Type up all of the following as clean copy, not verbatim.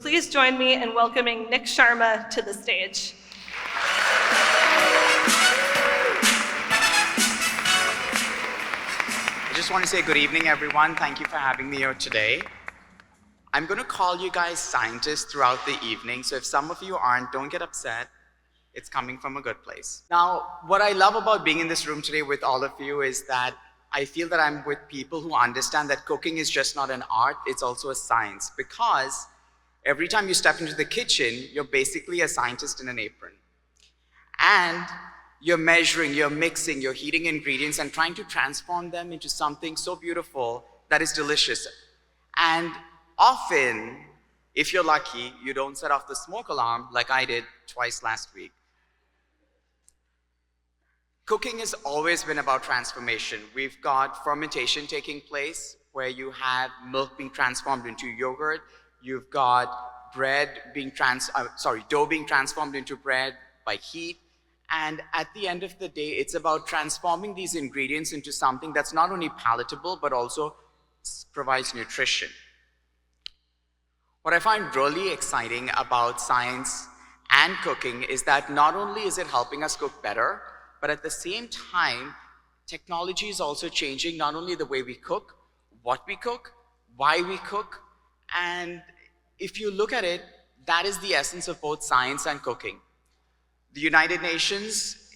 Please join me in welcoming Nik Sharma to the stage. I just want to say good evening, everyone. Thank you for having me here today. I'm going to call you guys scientists throughout the evening, so if some of you aren't, don't get upset. It's coming from a good place. Now, what I love about being in this room today with all of you is that I feel that I'm with people who understand that cooking is just not an art, it's also a science, because every time you step into the kitchen, you're basically a scientist in an apron. And you're measuring, you're mixing, you're heating ingredients and trying to transform them into something so beautiful that is delicious. And often, if you're lucky, you don't set off the smoke alarm like I did twice last week. Cooking has always been about transformation. We've got fermentation taking place where you have milk being transformed into yogurt. You've got dough being transformed into bread by heat. And at the end of the day, it's about transforming these ingredients into something that's not only palatable, but also provides nutrition. What I find really exciting about science and cooking is that not only is it helping us cook better, but at the same time, technology is also changing not only the way we cook, what we cook, why we cook, and if you look at it, that is the essence of both science and cooking. The United Nations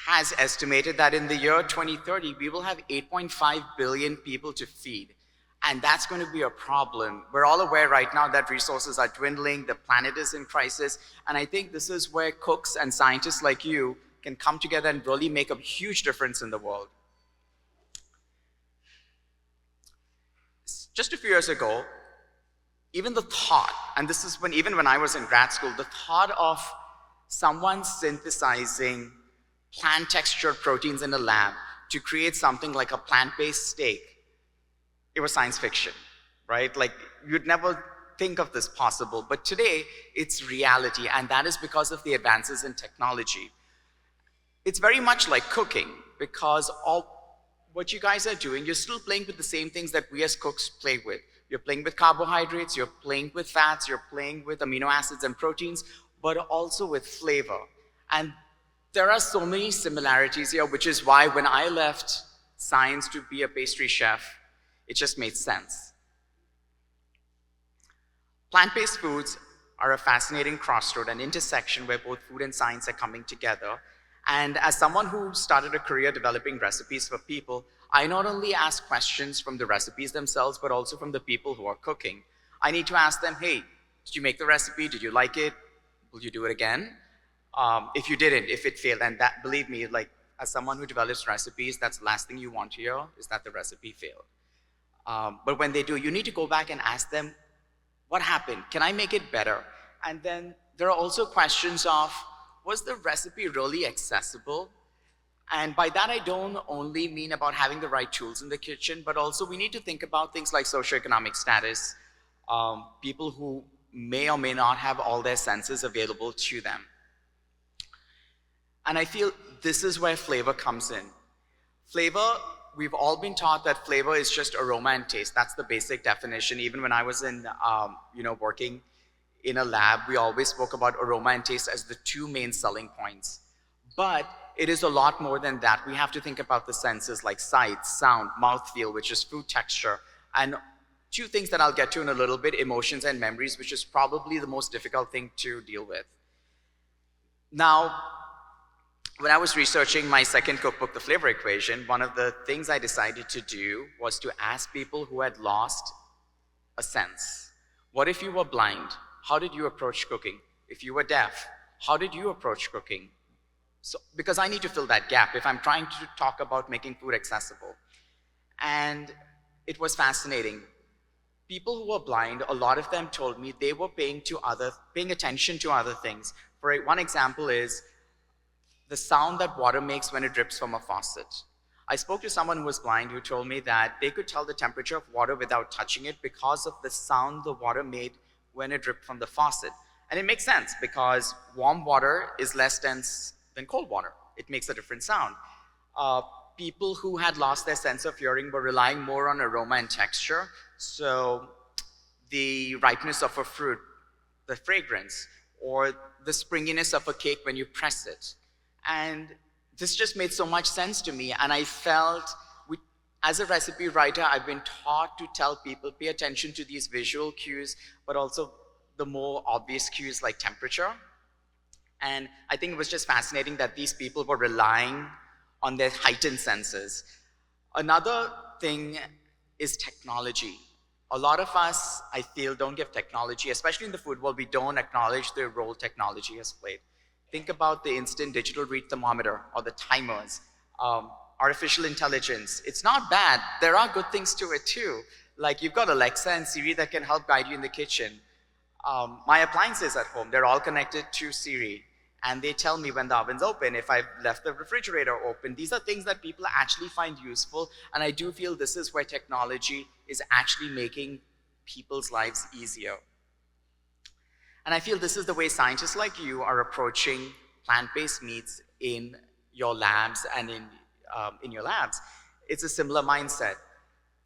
has estimated that in the year 2030, we will have 8.5 billion people to feed. And that's going to be a problem. We're all aware right now that resources are dwindling, the planet is in crisis, and I think this is where cooks and scientists like you can come together and really make a huge difference in the world. Just a few years ago, even the thought, and this is even when I was in grad school, the thought of someone synthesizing plant textured proteins in a lab to create something like a plant-based steak, it was science fiction, right? Like, you'd never think of this possible, but today it's reality, and that is because of the advances in technology. It's very much like cooking, because what you guys are doing, you're still playing with the same things that we as cooks play with. You're playing with carbohydrates, you're playing with fats, you're playing with amino acids and proteins, but also with flavor. And there are so many similarities here, which is why when I left science to be a pastry chef, it just made sense. Plant-based foods are a fascinating crossroad, an intersection where both food and science are coming together. And as someone who started a career developing recipes for people, I not only ask questions from the recipes themselves, but also from the people who are cooking. I need to ask them, hey, did you make the recipe? Did you like it? Will you do it again? If you didn't, if it failed, and that, believe me, like as someone who develops recipes, that's the last thing you want to hear, is that the recipe failed. But when they do, you need to go back and ask them, what happened? Can I make it better? And then there are also questions of, was the recipe really accessible? And by that, I don't only mean about having the right tools in the kitchen, but also we need to think about things like socioeconomic status, people who may or may not have all their senses available to them. And I feel this is where flavor comes in. Flavor, we've all been taught that flavor is just aroma and taste. That's the basic definition. Even when I was in, working in a lab, we always spoke about aroma and taste as the two main selling points. But it is a lot more than that. We have to think about the senses like sight, sound, mouthfeel, which is food texture, and two things that I'll get to in a little bit, emotions and memories, which is probably the most difficult thing to deal with. Now, when I was researching my second cookbook, The Flavor Equation, one of the things I decided to do was to ask people who had lost a sense. What if you were blind? How did you approach cooking? If you were deaf, how did you approach cooking? So, because I need to fill that gap if I'm trying to talk about making food accessible. And it was fascinating. People who were blind, a lot of them told me they were paying attention to other things. For one example is the sound that water makes when it drips from a faucet. I spoke to someone who was blind who told me that they could tell the temperature of water without touching it because of the sound the water made when it dripped from the faucet. And it makes sense because warm water is less dense than cold water. It makes a different sound. People who had lost their sense of hearing were relying more on aroma and texture. So the ripeness of a fruit the fragrance, or the springiness of a cake when you press it. And this just made so much sense to me, and I felt, as a recipe writer, I've been taught to tell people, pay attention to these visual cues, but also the more obvious cues like temperature. And I think it was just fascinating that these people were relying on their heightened senses. Another thing is technology. A lot of us, I feel, don't give technology, especially in the food world, we don't acknowledge the role technology has played. Think about the instant digital read thermometer or the timers, artificial intelligence. It's not bad. There are good things to it too. Like you've got Alexa and Siri that can help guide you in the kitchen. My appliances at home, they're all connected to Siri. And they tell me when the oven's open, if I've left the refrigerator open. These are things that people actually find useful, and I do feel this is where technology is actually making people's lives easier. And I feel this is the way scientists like you are approaching plant-based meats in your labs and in your labs. It's a similar mindset.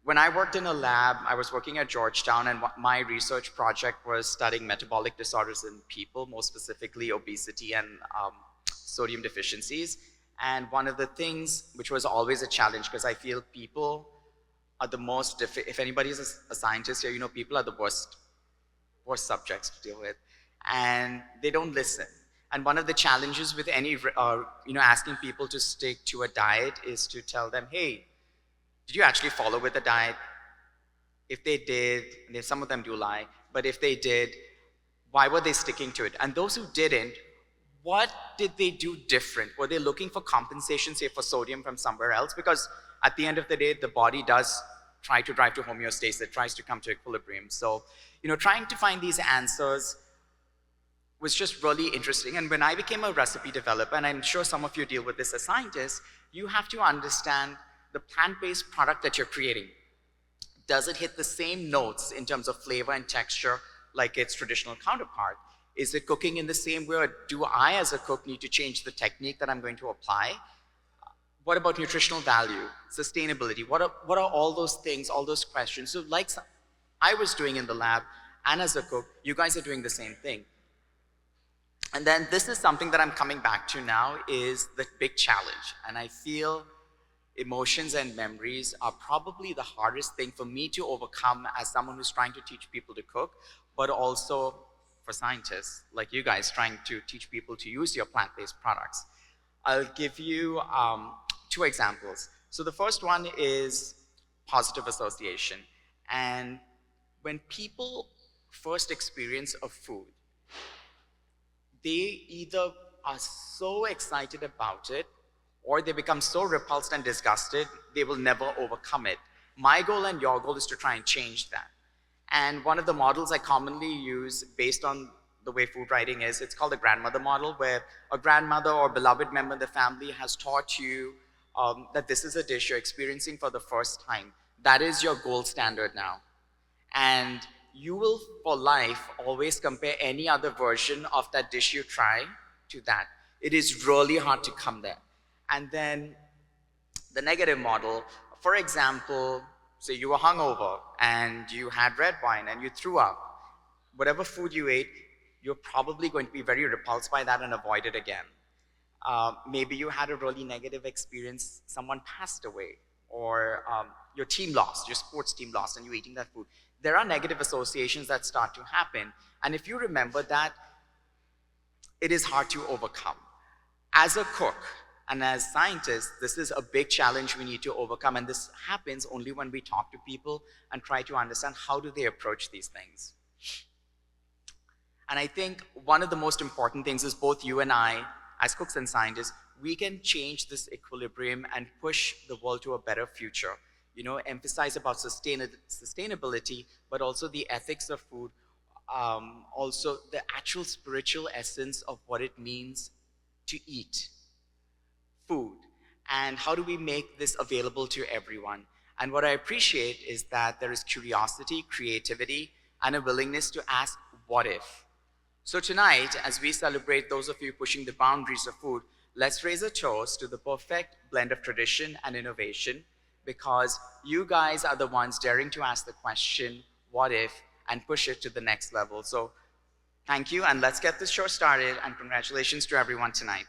When I worked in a lab, I was working at Georgetown, and my research project was studying metabolic disorders in people, more specifically obesity and sodium deficiencies. And one of the things, which was always a challenge, because I feel people are the most, if anybody is a scientist here, you know, people are the worst subjects to deal with. And they don't listen. And one of the challenges with any, asking people to stick to a diet is to tell them, hey, did you actually follow with the diet? If they did, and some of them do lie, but if they did, why were they sticking to it? And those who didn't, what did they do different? Were they looking for compensation, say, for sodium from somewhere else? Because at the end of the day, the body does try to drive to homeostasis. It tries to come to equilibrium. So, trying to find these answers was just really interesting. And when I became a recipe developer, and I'm sure some of you deal with this as scientists, you have to understand the plant-based product that you're creating. Does it hit the same notes in terms of flavor and texture like its traditional counterpart? Is it cooking in the same way, or do I as a cook need to change the technique that I'm going to apply? What about nutritional value, sustainability? What are all those things, all those questions? So like I was doing in the lab, and as a cook, you guys are doing the same thing. And then this is something that I'm coming back to now, is the big challenge. And I feel emotions and memories are probably the hardest thing for me to overcome as someone who's trying to teach people to cook, but also for scientists like you guys trying to teach people to use your plant-based products. I'll give you 2 examples. So the first one is positive association. And when people first experience a food, they either are so excited about it, or they become so repulsed and disgusted, they will never overcome it. My goal and your goal is to try and change that. And one of the models I commonly use based on the way food writing is, it's called the grandmother model, where a grandmother or beloved member of the family has taught you that this is a dish you're experiencing for the first time. That is your gold standard now. And you will, for life, always compare any other version of that dish you try to that. It is really hard to come there. And then the negative model, for example, say you were hungover and you had red wine and you threw up. Whatever food you ate, you're probably going to be very repulsed by that and avoid it again. Maybe you had a really negative experience, someone passed away, or your team lost, your sports team lost, and you're eating that food. There are negative associations that start to happen. And if you remember that, it is hard to overcome. As a cook, and as scientists, this is a big challenge we need to overcome, and this happens only when we talk to people and try to understand how do they approach these things. And I think one of the most important things is both you and I, as cooks and scientists, we can change this equilibrium and push the world to a better future. Emphasize about sustainability, but also the ethics of food, also the actual spiritual essence of what it means to eat food, and how do we make this available to everyone. And what I appreciate is that there is curiosity, creativity, and a willingness to ask, what if? So tonight, as we celebrate those of you pushing the boundaries of food, let's raise a toast to the perfect blend of tradition and innovation, because you guys are the ones daring to ask the question, what if, and push it to the next level. So Thank you, and let's get this show started, and congratulations to everyone tonight.